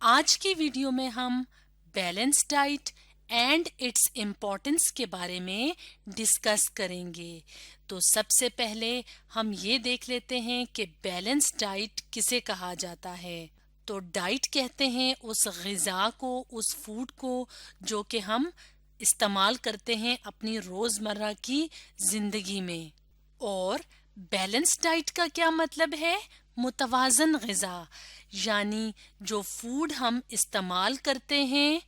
आज की वीडियो में हम balance diet and its importance के बारे में डिस्कस करेंगे। तो सबसे पहले हम ये देख लेते हैं कि बैलेंस डाइट किसे कहा जाता है। तो डाइट कहते हैं उस ग़िज़ा को, उस फूड को जो कि हम इस्तेमाल करते हैं अपनी रोज़मर्रा की ज़िंदगी में। और बैलेंस डाइट का क्या मतलब है? मुतवाज़न ग़िज़ा, यानी जो फूड हम इस्तेमाल करते हैं,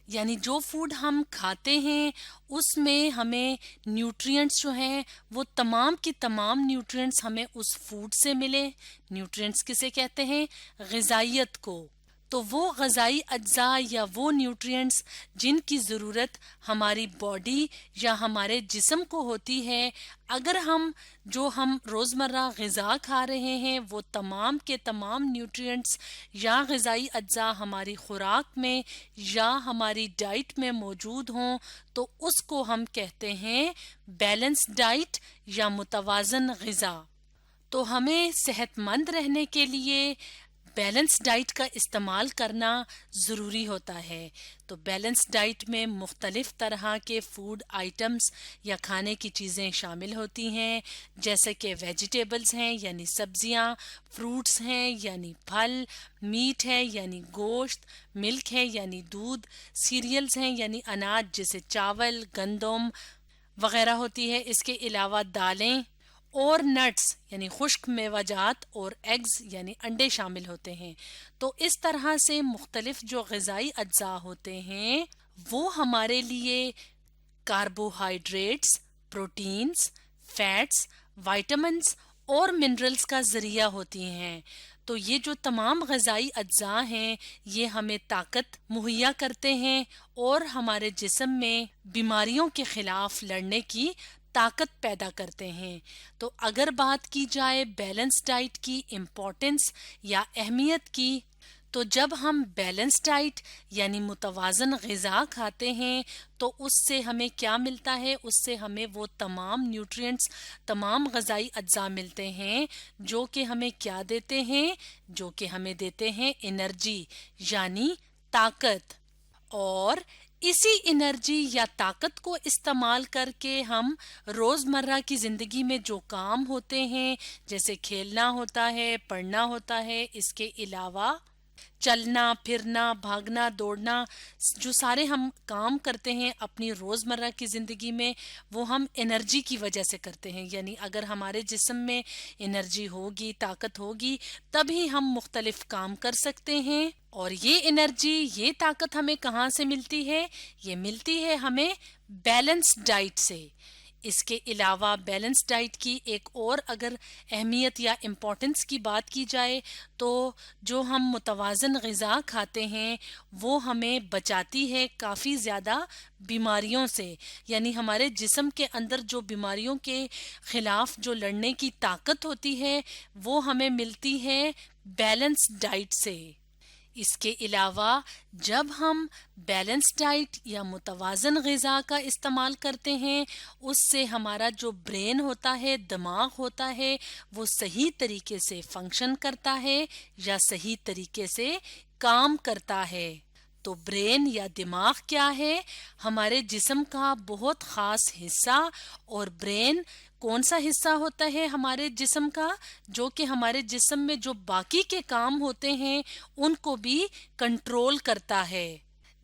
यानी जो फूड हम खाते हैं उसमें हमें न्यूट्रिएंट्स जो हैं वो तमाम की तमाम न्यूट्रिएंट्स हमें उस फूड से मिले। न्यूट्रिएंट्स किसे कहते हैं? ग़िज़ाइयत को। तो वो ग़िज़ाई अज्जा या वो न्यूट्रिएंट्स जिनकी ज़रूरत हमारी बॉडी या हमारे जिस्म को होती है, अगर हम रोज़मर्रा ग़िज़ा खा रहे हैं वो तमाम के तमाम न्यूट्रिएंट्स या ग़िज़ाई अज्जा हमारी खुराक में या हमारी डाइट में मौजूद हों तो उसको हम कहते हैं बैलेंस डाइट या मुतवाज़न ग़िज़ा। तो हमें सेहतमंद रहने के लिए बैलेंस डाइट का इस्तेमाल करना ज़रूरी होता है। तो बैलेंस डाइट में मुख्तलिफ़ तरह के फूड आइटम्स या खाने की चीज़ें शामिल होती हैं, जैसे कि वेजिटेबल्स हैं यानी सब्जियां, फ्रूट्स हैं यानी फल, मीट है यानी गोश्त, मिल्क है यानी दूध, सीरियल्स हैं यानी अनाज जैसे चावल, गंदम वगैरह होती है। इसके अलावा दालें और नट्स यानी खुश्क मेवाजात और एग्स यानी अंडे शामिल होते हैं। तो इस तरह से मुख्तलिफ जो ग़िज़ाई अज्जा होते हैं वो हमारे लिए कार्बोहाइड्रेट्स, प्रोटीन्स, फैट्स, विटामिन्स और मिनरल्स का ज़रिया होती हैं। तो ये जो तमाम ग़िज़ाई अज्जा हैं ये हमें ताकत मुहैया करते हैं और हमारे जिस्म में बीमारियों के ख़िलाफ़ लड़ने की ताकत पैदा करते हैं। तो अगर बात की जाए बैलेंस डाइट की इम्पोर्टेंस या अहमियत की, तो जब हम बैलेंस डाइट यानी मुतवाज़न ग़िज़ा खाते हैं तो उससे हमें क्या मिलता है? उससे हमें वो तमाम न्यूट्रिएंट्स, तमाम ग़िज़ाई अज्जा मिलते हैं जो कि हमें क्या देते हैं? जो कि हमें देते हैं एनर्जी यानी ताकत। और इसी एनर्जी या ताकत को इस्तेमाल करके हम रोज़मर्रा की ज़िंदगी में जो काम होते हैं, जैसे खेलना होता है, पढ़ना होता है, इसके अलावा चलना फिरना, भागना दौड़ना, जो सारे हम काम करते हैं अपनी रोज़मर्रा की ज़िंदगी में वो हम एनर्जी की वजह से करते हैं। यानी अगर हमारे जिस्म में एनर्जी होगी, ताकत होगी, तभी हम मुख्तलिफ काम कर सकते हैं। और ये एनर्जी, ये ताकत हमें कहाँ से मिलती है? ये मिलती है हमें बैलेंस डाइट से। इसके अलावा बैलेंस डाइट की एक और अगर अहमियत या इम्पोर्टेंस की बात की जाए तो जो हम मुतवाज़न ग़िज़ा खाते हैं वो हमें बचाती है काफ़ी ज़्यादा बीमारियों से। यानी हमारे जिस्म के अंदर जो बीमारियों के ख़िलाफ़ जो लड़ने की ताकत होती है वो हमें मिलती है बैलेंस डाइट से। इसके अलावा जब हम बैलेंस डाइट या मुतवाज़न ग़िज़ा का इस्तेमाल करते हैं उससे हमारा जो ब्रेन होता है, दिमाग होता है, वो सही तरीके से फंक्शन करता है या सही तरीके से काम करता है। तो ब्रेन या दिमाग क्या है? हमारे जिस्म का बहुत ख़ास हिस्सा। और ब्रेन कौन सा हिस्सा होता है हमारे जिस्म का? जो कि हमारे जिस्म में जो बाकी के काम होते हैं उनको भी कंट्रोल करता है।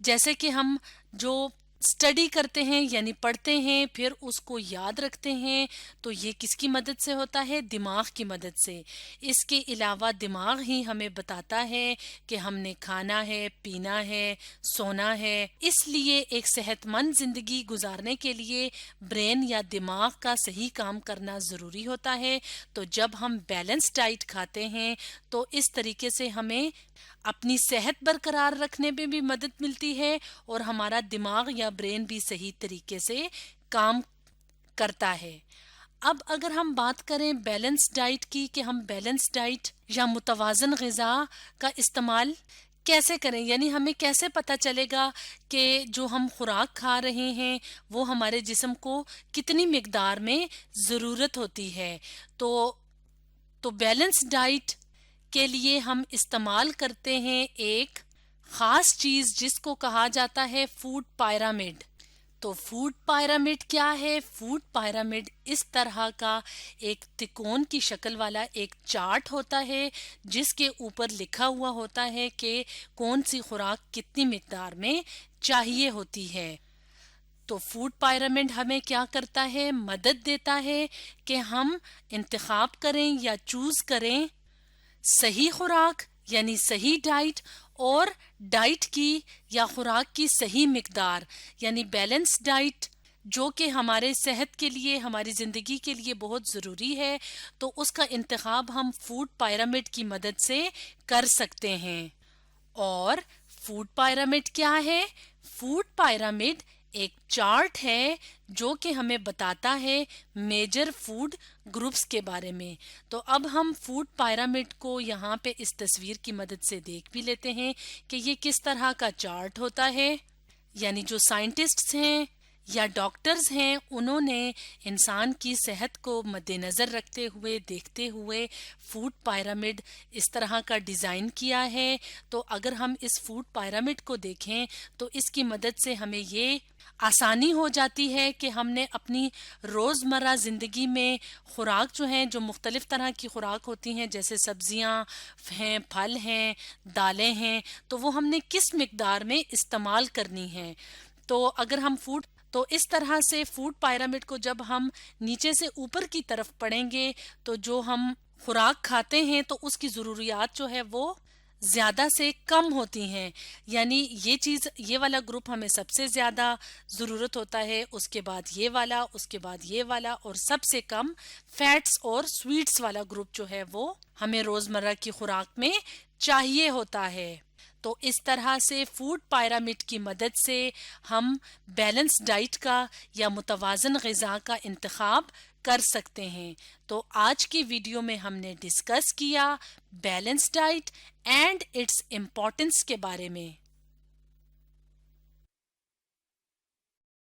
जैसे कि हम जो स्टडी करते हैं यानी पढ़ते हैं फिर उसको याद रखते हैं, तो ये किसकी मदद से होता है? दिमाग की मदद से। इसके अलावा दिमाग ही हमें बताता है कि हमने खाना है, पीना है, सोना है। इसलिए एक सेहतमंद ज़िंदगी गुजारने के लिए ब्रेन या दिमाग का सही काम करना ज़रूरी होता है। तो जब हम बैलेंस डाइट खाते हैं तो इस तरीके से हमें अपनी सेहत बरकरार रखने में भी मदद मिलती है और हमारा दिमाग या ब्रेन भी सही तरीके से काम करता है। अब अगर हम बात करें बैलेंस डाइट की कि हम बैलेंस डाइट या मुतवाज़न ग़िज़ा का इस्तेमाल कैसे करें, यानी हमें कैसे पता चलेगा कि जो हम खुराक खा रहे हैं वो हमारे जिस्म को कितनी मिकदार में ज़रूरत होती है। तो बैलेंस डाइट के लिए हम इस्तेमाल करते हैं एक خاص چیز جس کو کہا جاتا ہے فوڈ پیرامڈ۔ تو فوڈ پیرامڈ کیا ہے؟ فوڈ پیرامڈ اس طرح کا ایک تکون کی شکل والا ایک چارٹ ہوتا ہے جس کے اوپر لکھا ہوا ہوتا ہے کہ کون سی خوراک کتنی مقدار میں چاہیے ہوتی ہے۔ تو فوڈ پیرامڈ ہمیں کیا کرتا ہے؟ مدد دیتا ہے کہ ہم انتخاب کریں یا چوز کریں صحیح خوراک یعنی صحیح ڈائٹ، اور ڈائٹ کی یا خوراک کی صحیح مقدار یعنی بیلنس ڈائٹ، جو کہ ہمارے صحت کے لیے، ہماری زندگی کے لیے بہت ضروری ہے۔ تو اس کا انتخاب ہم فوڈ پیرامڈ کی مدد سے کر سکتے ہیں۔ اور فوڈ پیرامڈ کیا ہے؟ فوڈ پیرامڈ ایک چارٹ ہے جو کہ ہمیں بتاتا ہے میجر فوڈ گروپس کے بارے میں۔ تو اب ہم فوڈ پیرامڈ کو یہاں پہ اس تصویر کی مدد سے دیکھ بھی لیتے ہیں کہ یہ کس طرح کا چارٹ ہوتا ہے۔ یعنی جو سائنٹسٹس ہیں یا ڈاکٹرز ہیں، انہوں نے انسان کی صحت کو مد نظر رکھتے ہوئے، دیکھتے ہوئے فوڈ پیرامڈ اس طرح کا ڈیزائن کیا ہے۔ تو اگر ہم اس فوڈ پیرامڈ کو دیکھیں تو اس کی مدد سے ہمیں یہ آسانی ہو جاتی ہے کہ ہم نے اپنی روزمرہ زندگی میں خوراک جو ہیں، جو مختلف طرح کی خوراک ہوتی ہیں جیسے سبزیاں ہیں، پھل ہیں، دالیں ہیں، تو وہ ہم نے کس مقدار میں استعمال کرنی ہیں۔ تو اگر ہم تو اس طرح سے فوڈ پیرامڈ کو جب ہم نیچے سے اوپر کی طرف پڑھیں گے تو جو ہم خوراک کھاتے ہیں تو اس کی ضروریات جو ہے وہ زیادہ سے کم ہوتی ہیں۔ یعنی یہ والا گروپ ہمیں سب سے زیادہ ضرورت ہوتا ہے، اس کے بعد یہ والا، اس کے بعد یہ والا، اور سب سے کم فیٹس اور سویٹس والا گروپ جو ہے وہ ہمیں روزمرہ کی خوراک میں چاہیے ہوتا ہے۔ تو اس طرح سے فوڈ پیرامڈ کی مدد سے ہم بیلنس ڈائٹ کا یا متوازن غذا کا انتخاب کر سکتے ہیں۔ تو آج کی ویڈیو میں ہم نے ڈسکس کیا balance diet and its importance کے بارے میں۔